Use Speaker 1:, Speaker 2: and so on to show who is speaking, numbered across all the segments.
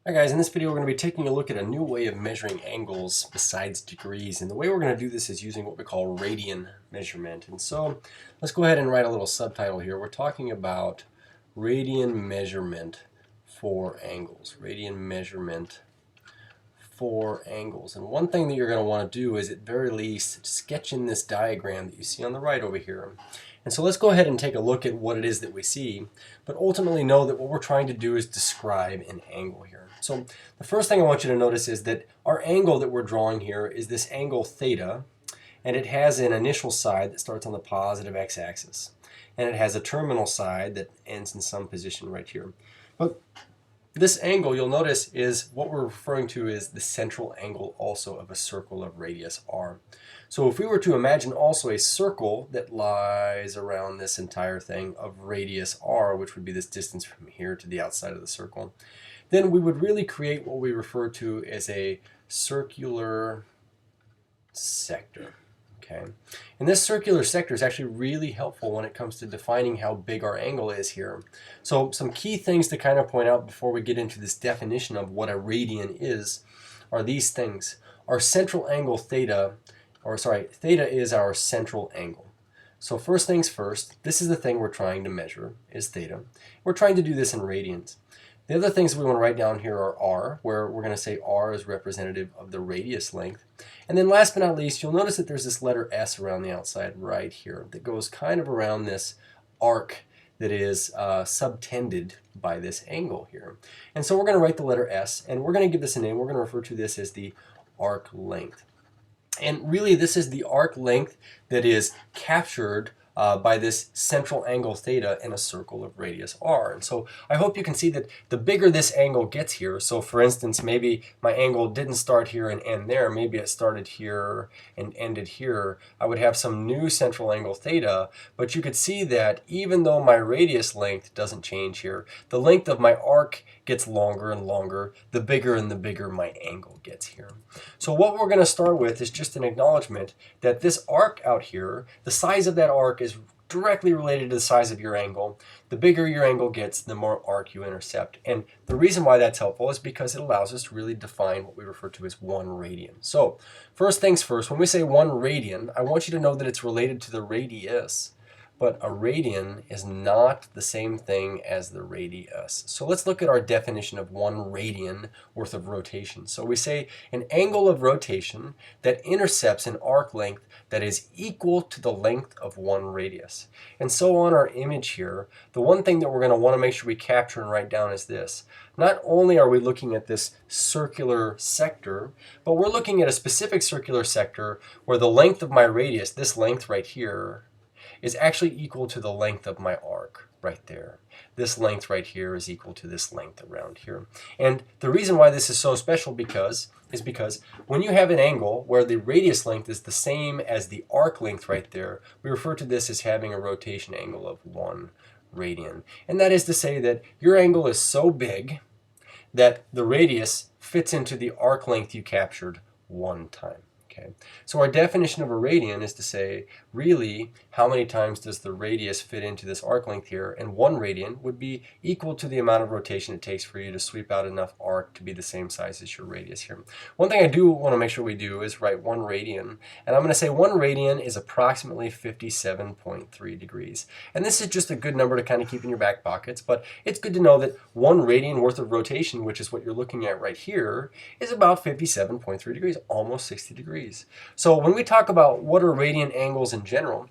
Speaker 1: Hi guys, in this video we're going to be taking a look at a new way of measuring angles besides degrees, and the way we're going to do this is using what we call radian measurement. And so let's go ahead and write a little subtitle here. We're talking about radian measurement for angles. Radian measurement for angles. And one thing that you're going to want to do is at very least sketch in this diagram that you see on the right over here. And so let's go ahead and take a look at what it is that we see, but ultimately know that what we're trying to do is describe an angle here. So the first thing I want you to notice is that our angle that we're drawing here is this angle theta, and it has an initial side that starts on the positive x-axis, and it has a terminal side that ends in some position right here. But this angle, you'll notice, is what we're referring to as the central angle also of a circle of radius r. So if we were to imagine also a circle that lies around this entire thing of radius r, which would be this distance from here to the outside of the circle, then we would really create what we refer to as a circular sector. Okay. And this circular sector is actually really helpful when it comes to defining how big our angle is here. So some key things to kind of point out before we get into this definition of what a radian is are these things. Our central angle theta, theta is our central angle. So first things first, this is the thing we're trying to measure, is theta. We're trying to do this in radians. The other things we want to write down here are r, where we're going to say r is representative of the radius length. And then last but not least, you'll notice that there's this letter s around the outside right here that goes kind of around this arc that is subtended by this angle here. And so we're going to write the letter s, and we're going to give this a name. We're going to refer to this as the arc length. And really, this is the arc length that is captured by this central angle theta in a circle of radius r. And so I hope you can see that the bigger this angle gets here, so for instance, maybe my angle didn't start here and end there, maybe it started here and ended here, I would have some new central angle theta, but you could see that even though my radius length doesn't change here, the length of my arc gets longer and longer, the bigger and the bigger my angle gets here. So what we're going to start with is just an acknowledgement that this arc out here, the size of that arc is directly related to the size of your angle. The bigger your angle gets, the more arc you intercept. And the reason why that's helpful is because it allows us to really define what we refer to as 1 radian. So first things first, when we say 1 radian, I want you to know that it's related to the radius. But a radian is not the same thing as the radius. So let's look at our definition of 1 radian worth of rotation. So we say an angle of rotation that intercepts an arc length that is equal to the length of 1 radius. And so on our image here, the one thing that we're going to want to make sure we capture and write down is this. Not only are we looking at this circular sector, but we're looking at a specific circular sector where the length of my radius, this length right here, is actually equal to the length of my arc right there. This length right here is equal to this length around here. And the reason why this is so special is because when you have an angle where the radius length is the same as the arc length right there, we refer to this as having a rotation angle of 1 radian. And that is to say that your angle is so big that the radius fits into the arc length you captured one time. Okay. So our definition of a radian is to say, really, how many times does the radius fit into this arc length here? And 1 radian would be equal to the amount of rotation it takes for you to sweep out enough arc to be the same size as your radius here. One thing I do want to make sure we do is write 1 radian. And I'm going to say 1 radian is approximately 57.3 degrees. And this is just a good number to kind of keep in your back pockets, but it's good to know that 1 radian worth of rotation, which is what you're looking at right here, is about 57.3 degrees, almost 60 degrees. So when we talk about what are radian angles in general,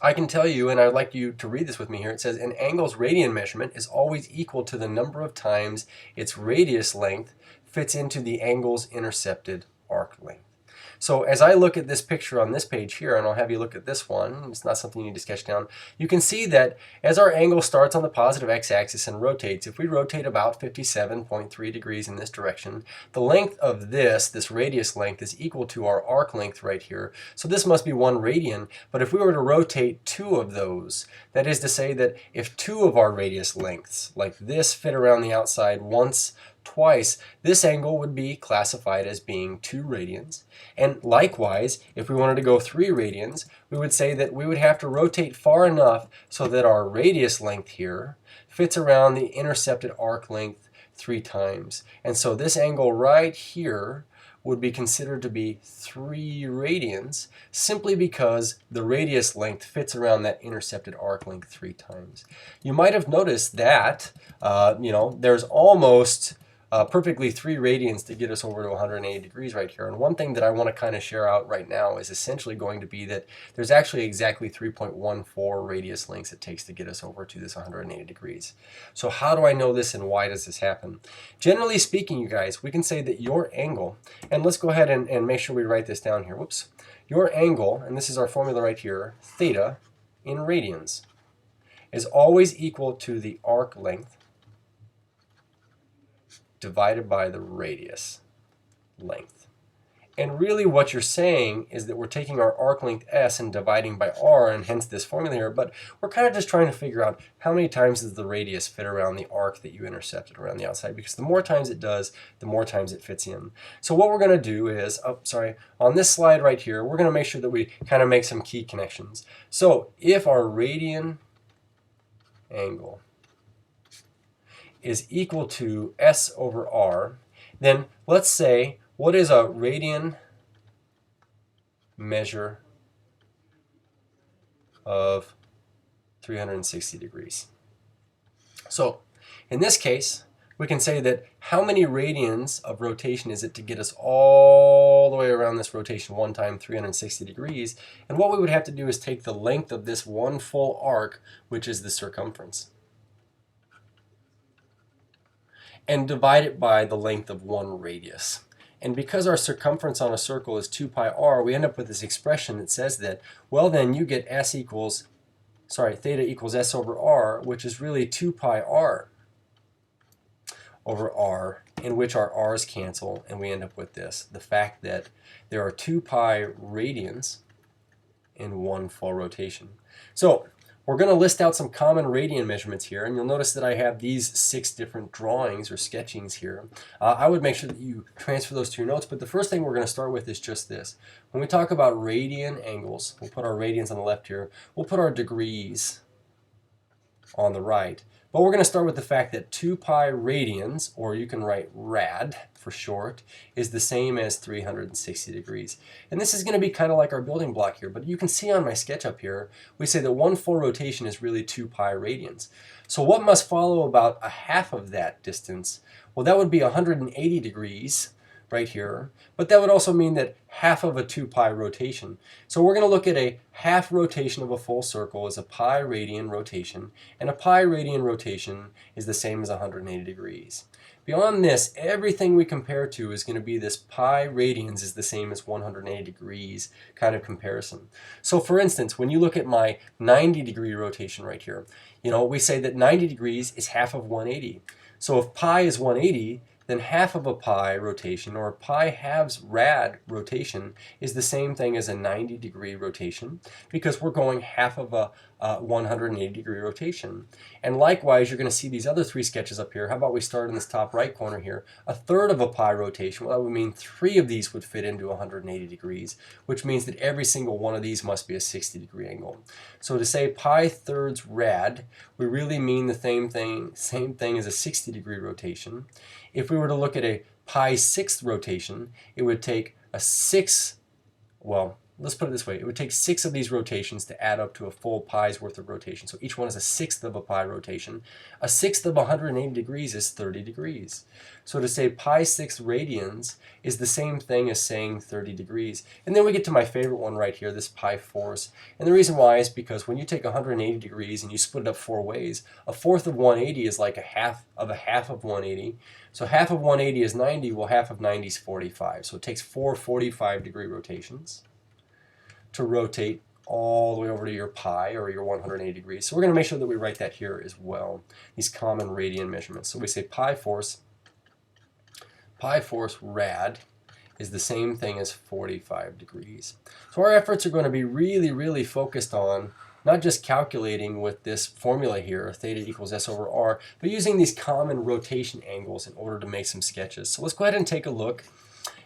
Speaker 1: I can tell you, and I'd like you to read this with me here, it says an angle's radian measurement is always equal to the number of times its radius length fits into the angle's intercepted arc length. So as I look at this picture on this page here, and I'll have you look at this one, it's not something you need to sketch down, you can see that as our angle starts on the positive x-axis and rotates, if we rotate about 57.3 degrees in this direction, the length of this radius length is equal to our arc length right here. So this must be 1 radian, but if we were to rotate 2 of those, that is to say that if 2 of our radius lengths, like this, fit around the outside once, twice, this angle would be classified as being 2 radians. And likewise, if we wanted to go 3 radians, we would say that we would have to rotate far enough so that our radius length here fits around the intercepted arc length 3 times. And so this angle right here would be considered to be 3 radians simply because the radius length fits around that intercepted arc length 3 times. You might have noticed that there's almost perfectly 3 radians to get us over to 180 degrees right here. And one thing that I want to kind of share out right now is essentially going to be that there's actually exactly 3.14 radius lengths it takes to get us over to this 180 degrees. So how do I know this and why does this happen? Generally speaking, you guys, we can say that your angle, and let's go ahead and make sure we write this down here. Whoops. Your angle, and this is our formula right here, theta in radians, is always equal to the arc length divided by the radius length. And really what you're saying is that we're taking our arc length s and dividing by r, and hence this formula here, but we're kind of just trying to figure out how many times does the radius fit around the arc that you intercepted around the outside, because the more times it does, the more times it fits in. So what we're going to do is, on this slide right here, we're going to make sure that we kind of make some key connections. So if our radian angle is equal to s over r, then let's say, what is a radian measure of 360 degrees? So in this case, we can say that how many radians of rotation is it to get us all the way around this rotation one time 360 degrees? And what we would have to do is take the length of this one full arc, which is the circumference, and divide it by the length of one radius. And because our circumference on a circle is 2 pi r, we end up with this expression that says that, well, then you get theta equals s over r, which is really 2 pi r over r, in which our r's cancel, and we end up with this, the fact that there are 2 pi radians in one full rotation. So we're going to list out some common radian measurements here, and you'll notice that I have these 6 different drawings or sketchings here. I would make sure that you transfer those to your notes, but the first thing we're going to start with is just this. When we talk about radian angles, we'll put our radians on the left here, we'll put our degrees on the right. But we're going to start with the fact that 2 pi radians, or you can write rad for short, is the same as 360 degrees. And this is going to be kind of like our building block here, but you can see on my sketch up here, we say that one full rotation is really 2 pi radians. So what must follow about a half of that distance? Well, that would be 180 degrees right here, but that would also mean that half of a 2 pi rotation. So we're going to look at a half rotation of a full circle as a pi radian rotation, and a pi radian rotation is the same as 180 degrees. Beyond this, everything we compare to is going to be this pi radians is the same as 180 degrees kind of comparison. So for instance, when you look at my 90 degree rotation right here, we say that 90 degrees is half of 180. So if pi is 180, then half of a pi rotation, or pi halves rad rotation, is the same thing as a 90 degree rotation, because we're going half of a 180 degree rotation. And likewise, you're going to see these other 3 sketches up here. How about we start in this top right corner here? A third of a pi rotation, well, that would mean 3 of these would fit into 180 degrees, which means that every single one of these must be a 60 degree angle. So to say pi thirds rad, we really mean the same thing as a 60 degree rotation. If we were to look at a pi sixth rotation, it would take let's put it this way. It would take 6 of these rotations to add up to a full pi's worth of rotation. So each one is a sixth of a pi rotation. A sixth of 180 degrees is 30 degrees. So to say pi sixth radians is the same thing as saying 30 degrees. And then we get to my favorite one right here, this pi fourths. And the reason why is because when you take 180 degrees and you split it up 4 ways, a fourth of 180 is like a half of 180. So half of 180 is 90, well, half of 90 is 45. So it takes 4 45 degree rotations to rotate all the way over to your pi, or your 180 degrees. So we're going to make sure that we write that here as well, these common radian measurements. So we say pi force rad is the same thing as 45 degrees. So our efforts are going to be really, really focused on not just calculating with this formula here, theta equals s over r, but using these common rotation angles in order to make some sketches. So let's go ahead and take a look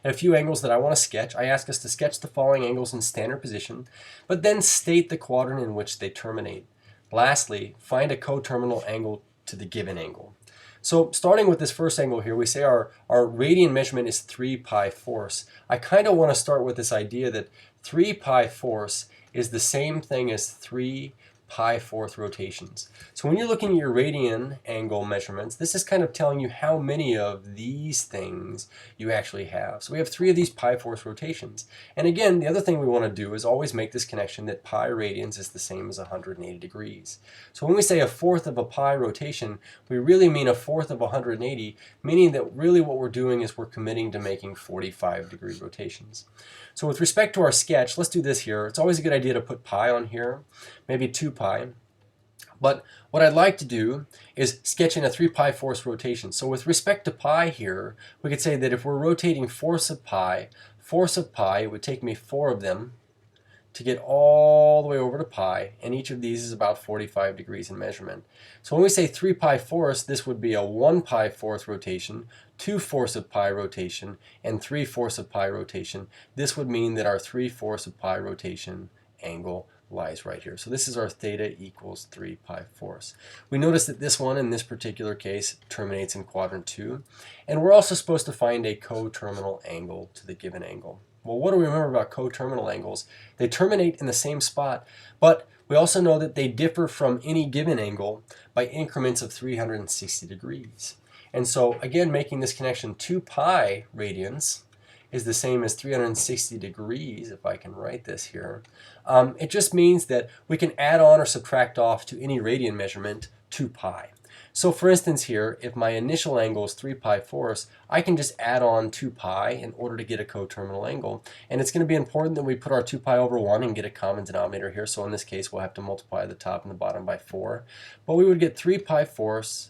Speaker 1: at a few angles that I want to sketch. I ask us to sketch the following angles in standard position, but then state the quadrant in which they terminate. Lastly, find a coterminal angle to the given angle. So starting with this first angle here, we say our radian measurement is 3 pi fourths. I kind of want to start with this idea that 3 pi fourths is the same thing as 3 pi fourth rotations. So when you're looking at your radian angle measurements, this is kind of telling you how many of these things you actually have. So we have 3 of these pi fourth rotations. And again, the other thing we want to do is always make this connection that pi radians is the same as 180 degrees. So when we say a fourth of a pi rotation, we really mean a fourth of 180, meaning that really what we're doing is we're committing to making 45-degree rotations. So with respect to our sketch, let's do this here. It's always a good idea to put pi on here, maybe 2 pi. But what I'd like to do is sketch in a 3 pi fourths rotation. So with respect to pi here, we could say that if we're rotating fourths of pi, it would take me 4 of them to get all the way over to pi, and each of these is about 45 degrees in measurement. So when we say 3 pi fourths, this would be a 1 pi fourth rotation, 2 fourths of pi rotation, and 3 fourths of pi rotation. This would mean that our 3 fourths of pi rotation angle lies right here. So this is our theta equals 3 pi fourths. We notice that this one in this particular case terminates in quadrant 2, and we're also supposed to find a coterminal angle to the given angle. Well, what do we remember about coterminal angles? They terminate in the same spot, but we also know that they differ from any given angle by increments of 360 degrees. And so again, making this connection, 2 pi radians is the same as 360 degrees, if I can write this here. It just means that we can add on or subtract off to any radian measurement 2 pi. So for instance here, if my initial angle is 3 pi fourths, I can just add on 2 pi in order to get a coterminal angle. And it's going to be important that we put our 2 pi over 1 and get a common denominator here. So in this case, we'll have to multiply the top and the bottom by 4. But we would get 3 pi fourths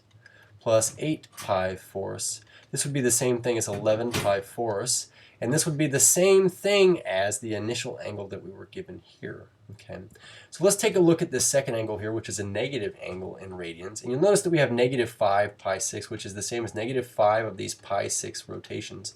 Speaker 1: plus 8 pi fourths. This would be the same thing as 11 pi fourths. And this would be the same thing as the initial angle that we were given here. Okay, so let's take a look at this second angle here, which is a negative angle in radians. And you'll notice that we have negative 5 pi 6, which is the same as negative 5 of these pi 6 rotations.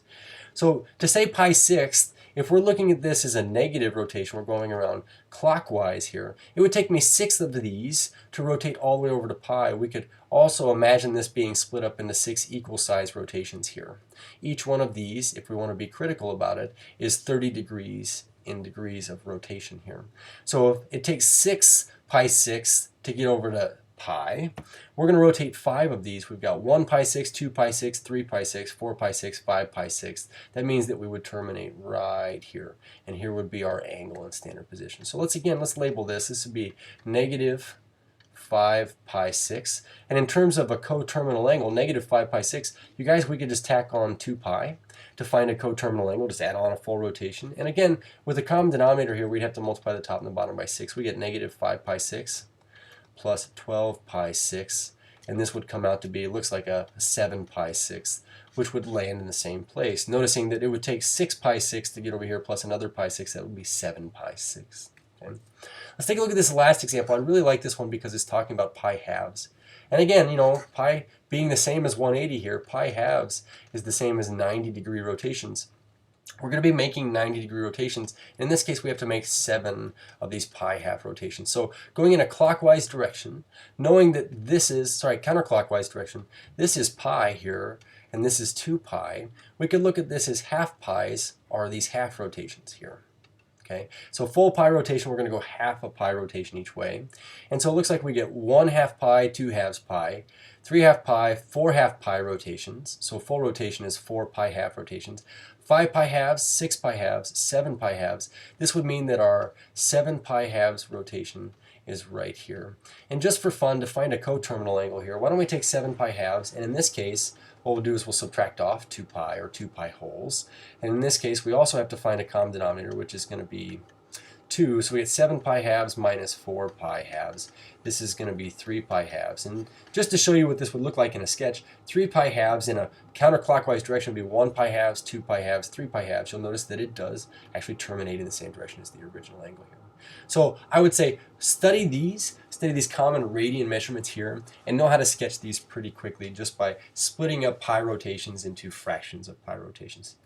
Speaker 1: So to say pi 6, if we're looking at this as a negative rotation, we're going around clockwise here, it would take me 6 of these to rotate all the way over to pi. We could also imagine this being split up into 6 equal size rotations here. Each one of these, if we want to be critical about it, is 30 degrees in degrees of rotation here. So if it takes 6 pi 6 to get over to pi, we're going to rotate 5 of these. We've got 1 pi 6, 2 pi 6, 3 pi 6, 4 pi 6, 5 pi 6. That means that we would terminate right here. And here would be our angle in standard position. So let's label this. This would be negative 5 pi 6. And in terms of a coterminal angle, negative 5 pi 6, you guys, we could just tack on 2 pi to find a coterminal angle, just add on a full rotation. And again, with a common denominator here, we'd have to multiply the top and the bottom by 6. We get negative 5 pi 6 plus 12 pi 6. And this would come out to be, it looks like a 7 pi 6, which would land in the same place. Noticing that it would take 6 pi 6 to get over here, plus another pi 6, that would be 7 pi 6. Okay. Let's take a look at this last example. I really like this one because it's talking about pi halves. And again, you know, pi being the same as 180 here, pi halves is the same as 90-degree rotations. We're going to be making 90-degree rotations. In this case, we have to make 7 of these pi half rotations. So going in a clockwise direction, knowing that this is, counterclockwise direction, this is pi here, and this is 2 pi, we could look at this as half pi's are these half rotations here. Okay, so full pi rotation, we're going to go half a pi rotation each way. And so it looks like we get 1 half pi, 2 halves pi, 3 half pi, 4 half pi rotations. So full rotation is 4 pi half rotations. 5 pi halves, 6 pi halves, 7 pi halves. This would mean that our 7 pi halves rotation is right here. And just for fun, to find a coterminal angle here, why don't we take 7 pi halves, and in this case, what we'll do is we'll subtract off 2 pi, or 2 pi wholes. And in this case, we also have to find a common denominator, which is going to be 2. So we get 7 pi halves minus 4 pi halves. This is going to be 3 pi halves. And just to show you what this would look like in a sketch, 3 pi halves in a counterclockwise direction would be 1 pi halves, 2 pi halves, 3 pi halves. You'll notice that it does actually terminate in the same direction as the original angle here. So I would say study these common radian measurements here, and know how to sketch these pretty quickly just by splitting up pi rotations into fractions of pi rotations.